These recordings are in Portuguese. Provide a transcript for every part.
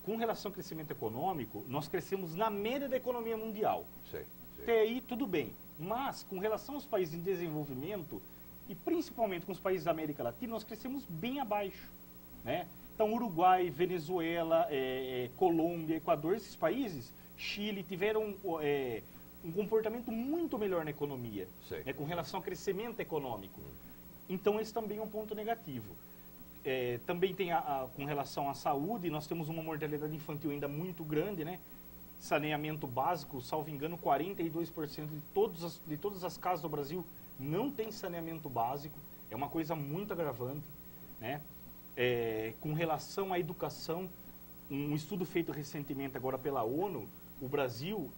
com relação ao crescimento econômico, nós crescemos na média da economia mundial. Sei. Até aí, tudo bem. Mas, com relação aos países em desenvolvimento, e principalmente com os países da América Latina, nós crescemos bem abaixo, né? Então, Uruguai, Venezuela, Colômbia, Equador, esses países, Chile, tiveram um comportamento muito melhor na economia, né, com relação ao crescimento econômico. Então, esse também é um ponto negativo. Também tem, com relação à saúde, nós temos uma mortalidade infantil ainda muito grande, né? Saneamento básico, salvo engano, 42% de todas as casas do Brasil não tem saneamento básico. É uma coisa muito agravante, né? Com relação à educação, um estudo feito recentemente agora pela ONU, o Brasil,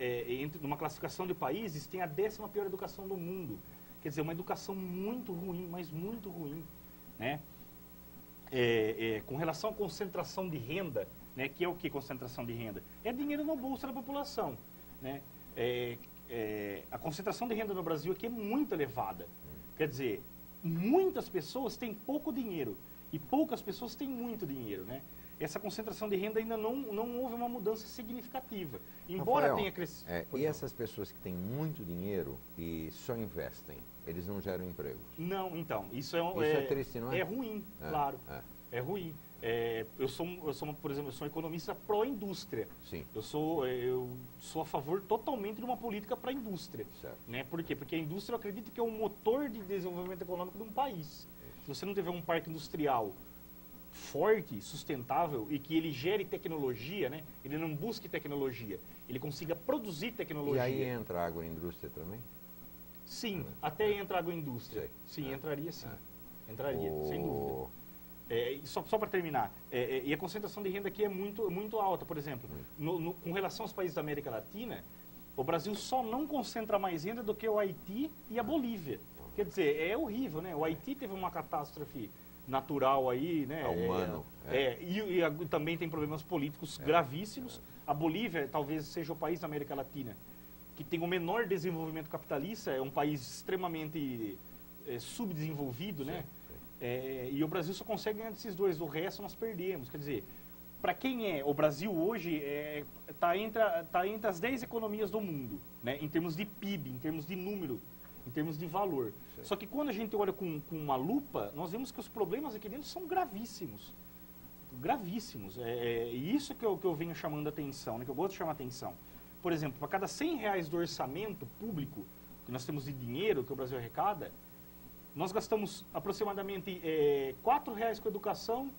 numa classificação de países, tem a 10ª pior educação do mundo. Quer dizer, uma educação muito ruim, mas muito ruim, né? Com relação à concentração de renda, né, que é o que concentração de renda? É dinheiro no bolso da população, né? A concentração de renda no Brasil aqui é muito elevada. Quer dizer, muitas pessoas têm pouco dinheiro e poucas pessoas têm muito dinheiro, né? Essa concentração de renda ainda não houve uma mudança significativa, embora tenha crescido. E essas pessoas que têm muito dinheiro e só investem, eles não geram empregos? Não, então, isso é triste, não é? É ruim, claro. É ruim. Eu sou, por exemplo, eu sou um economista pró-indústria. Sim. Eu sou a favor totalmente de uma política para a indústria. Certo. Né? Por quê? Porque a indústria, eu acredito que é o motor de desenvolvimento econômico de um país. Se você não tiver um parque industrial forte, sustentável e que ele gere tecnologia, né? Ele não busque tecnologia, ele consiga produzir tecnologia. E aí entra a agroindústria também? Sim, até entra a agroindústria. Sim, entraria sim. Entraria, sem dúvida. Só para terminar, e a concentração de renda aqui é muito alta. Por exemplo, com relação aos países da América Latina, o Brasil só não concentra mais renda do que o Haiti e a Bolívia. Quer dizer, é horrível, né? O Haiti teve uma catástrofe natural aí, né? Humano. E também tem problemas políticos gravíssimos. A Bolívia talvez seja o país da América Latina que tem o menor desenvolvimento capitalista, é um país extremamente subdesenvolvido, né? E o Brasil só consegue ganhar desses dois, do resto nós perdemos. Quer dizer, para quem o Brasil hoje está entre as 10 economias do mundo, né? Em termos de PIB, em termos de número, em termos de valor. Sim. Só que quando a gente olha com uma lupa, nós vemos que os problemas aqui dentro são gravíssimos. Gravíssimos. E isso que eu venho chamando a atenção, né? Que eu gosto de chamar a atenção. Por exemplo, para cada R$100 do orçamento público que nós temos de dinheiro que o Brasil arrecada, nós gastamos aproximadamente R$4 com educação,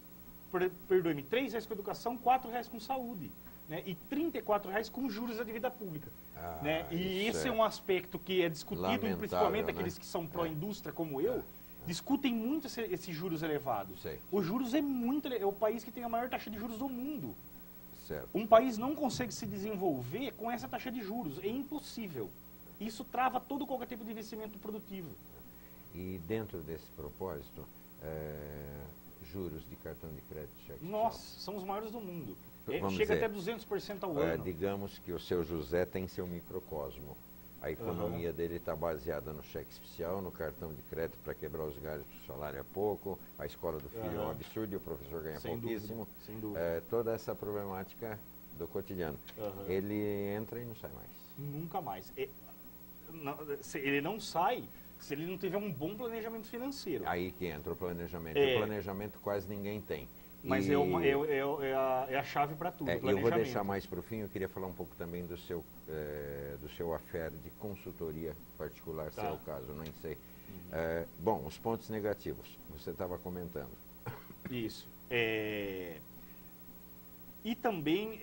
perdoe-me, R$3 com educação, R$4 com saúde, né? E R$34 com juros da dívida pública. Né? E esse é um aspecto que é discutido, principalmente aqueles que são pró-indústria como eu, discutem muito esses juros elevados. Os juros é o país que tem a maior taxa de juros do mundo. Certo. Um país não consegue se desenvolver com essa taxa de juros, é impossível. Isso trava qualquer tipo de investimento produtivo. E dentro desse propósito, juros de cartão de crédito cheque? Nossa, são os maiores do mundo. dizer, Chega até 200% ao ano. Digamos que o seu José tem seu microcosmo. A economia dele está baseada no cheque especial, no cartão de crédito para quebrar os galhos, o salário é pouco, a escola do filho é um absurdo e o professor ganha pouquíssimo. Sem dúvida. Toda essa problemática do cotidiano. Ele entra e não sai mais. Nunca mais. Ele não sai se ele não tiver um bom planejamento financeiro. Aí que entra o planejamento. O planejamento quase ninguém tem. Mas é a chave para tudo. Eu vou deixar mais para o fim, eu queria falar um pouco também do seu affair de consultoria particular, se é o caso, não sei. Bom, os pontos negativos, você estava comentando. Isso. E também,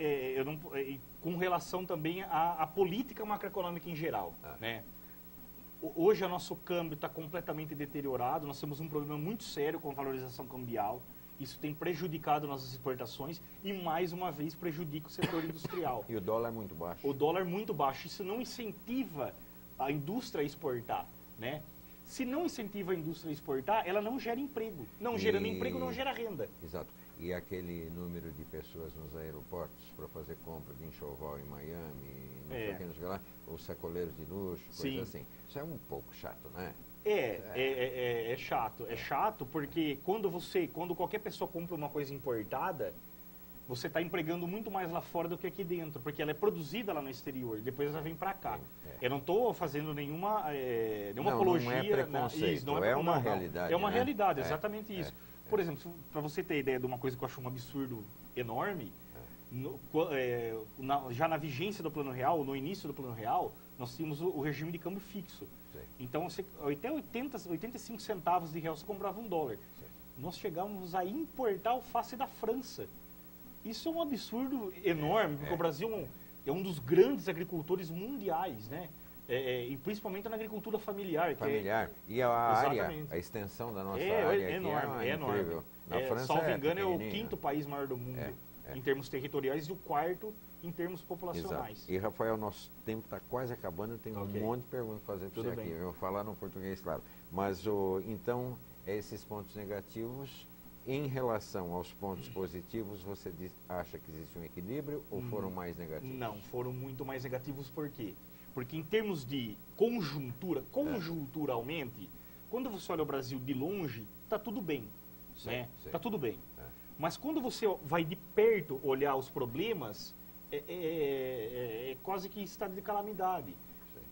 com relação também à política macroeconômica em geral, né? Hoje o nosso câmbio está completamente deteriorado, nós temos um problema muito sério com a valorização cambial. Isso tem prejudicado nossas exportações e, mais uma vez, prejudica o setor industrial. E o dólar é muito baixo. O dólar é muito baixo. Isso não incentiva a indústria a exportar, né? Se não incentiva a indústria a exportar, ela não gera emprego. Não gerando emprego, não gera renda. Exato. E aquele número de pessoas nos aeroportos para fazer compra de enxoval em Miami, não sei o que, não sei o que lá, os sacoleiros de luxo, coisa assim. Isso é um pouco chato, né? É chato. É chato porque quando qualquer pessoa compra uma coisa importada, você está empregando muito mais lá fora do que aqui dentro, porque ela é produzida lá no exterior, depois ela vem para cá. Eu não estou fazendo nenhuma apologia. Não é preconceito, é uma realidade. É uma né? realidade, exatamente isso. Por exemplo, para você ter ideia de uma coisa que eu acho um absurdo enorme, já na vigência do Plano Real, no início do Plano Real, nós tínhamos o regime de câmbio fixo. Sim. Então, até 85 centavos de real você comprava $1. Sim. Nós chegamos a importar alface da França. Isso é um absurdo enorme, porque o Brasil é um dos grandes agricultores mundiais, né? E principalmente na agricultura familiar. E a área, a extensão da nossa área enorme, é incrível. Na França, salvo engano, é o 5º país maior do mundo em termos territoriais e o 4º em termos populacionais. Exato. E, Rafael, nosso tempo está quase acabando, eu tenho um monte de perguntas para fazer para você aqui. Eu vou falar no português, claro. Mas, então, esses pontos negativos... Em relação aos pontos positivos, você acha que existe um equilíbrio ou foram mais negativos? Não, foram muito mais negativos. Por quê? Porque em termos de conjunturalmente, quando você olha o Brasil de longe, está tudo bem. Está tudo bem. Mas quando você vai de perto olhar os problemas, é quase que estado de calamidade.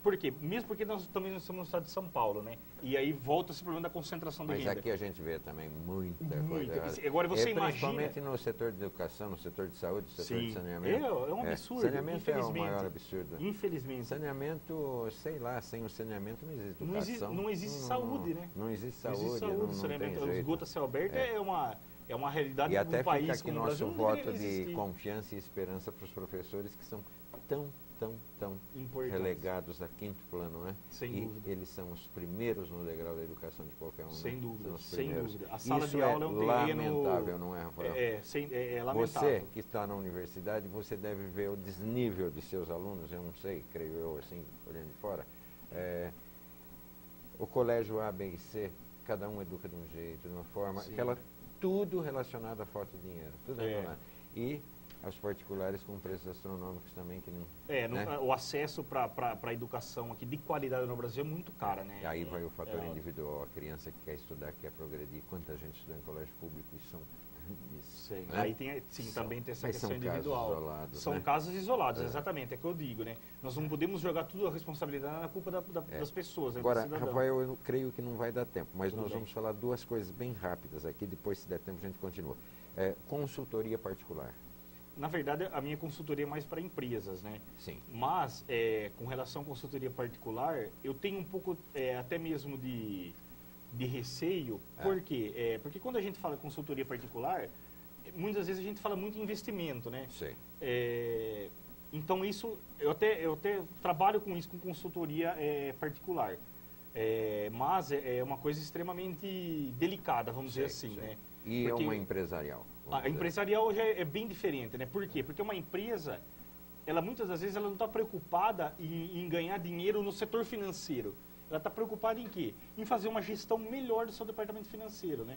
Por quê? Mesmo porque nós também estamos no estado de São Paulo, né? E aí volta esse problema da concentração de renda. Mas aqui a gente vê também muita coisa. Agora você imagina... Principalmente no setor de educação, no setor de saúde, no setor de saneamento. É um absurdo, saneamento é o maior absurdo. Infelizmente. Saneamento, sei lá, sem o saneamento não existe educação. Não existe saúde, né? Não existe saúde, não existe saúde, saneamento. O esgoto a céu aberto é uma realidade e até do país fica aqui como o nosso Brasil voto de confiança e esperança para os professores que são tão relegados a 5º plano, né? Sem dúvida. Eles são os primeiros no degrau da educação de qualquer um. Sem dúvida, sem dúvida. A sala de aula é um terreno lamentável, não é, Rafael? É lamentável. Você que está na universidade, você deve ver o desnível de seus alunos, eu não sei, creio eu, assim, olhando de fora. O colégio A, B e C, cada um educa de um jeito, de uma forma, tudo relacionado à falta de dinheiro, tudo relacionado. E aos particulares com preços astronômicos também que não... O acesso para a educação aqui de qualidade no Brasil é muito caro, né? E aí vai o fator individual, a criança que quer estudar, que quer progredir. Quanta gente estuda em colégio público e são grandes. Né? Aí também tem essa questão individual. Casos isolados, são casos isolados, exatamente, é que eu digo, né? Nós não podemos jogar tudo a responsabilidade na culpa das pessoas. Agora, Rafael, eu creio que não vai dar tempo, mas nós vamos falar duas coisas bem rápidas aqui, depois se der tempo a gente continua. Consultoria particular. Na verdade, a minha consultoria é mais para empresas, né? Sim. Mas, com relação à consultoria particular, eu tenho um pouco até mesmo de receio. Por quê? Porque quando a gente fala consultoria particular, muitas vezes a gente fala muito em investimento, né? Sim. Então, isso, eu até trabalho com isso, com consultoria particular. Mas é uma coisa extremamente delicada, vamos dizer assim, né? E porque uma empresarial? A empresarial já é bem diferente, né? Por quê? Porque uma empresa, muitas das vezes, ela não está preocupada em ganhar dinheiro no setor financeiro. Ela está preocupada em quê? Em fazer uma gestão melhor do seu departamento financeiro, né?